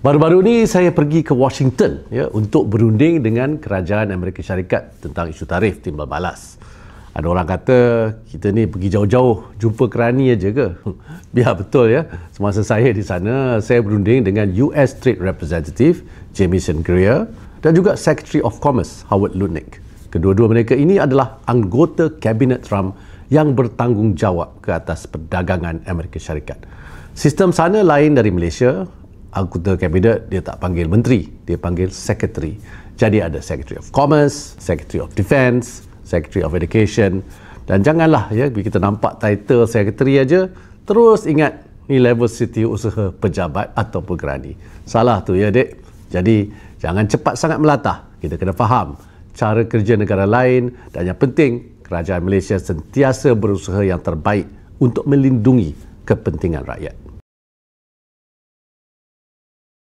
Baru-baru ni saya pergi ke Washington untuk berunding dengan kerajaan Amerika Syarikat tentang isu tarif timbal balas. Ada orang kata kita ni pergi jauh-jauh jumpa kerani aja ke? Biar betul ya. Semasa saya di sana, saya berunding dengan US Trade Representative Jamieson Greer dan juga Secretary of Commerce Howard Lutnick. Kedua-dua mereka ini adalah anggota Kabinet Trump yang bertanggungjawab ke atas perdagangan Amerika Syarikat. Sistem sana lain dari Malaysia. Anggota kabinet dia tak panggil menteri, dia panggil secretary. Jadi ada Secretary of Commerce, Secretary of Defence, Secretary of Education. Dan janganlah bila kita nampak title secretary aja terus ingat ni level setiausaha pejabat ataupun kerani. Salah tu ya dek. Jadi jangan cepat sangat melatah. Kita kena faham cara kerja negara lain dan yang penting kerajaan Malaysia sentiasa berusaha yang terbaik untuk melindungi kepentingan rakyat.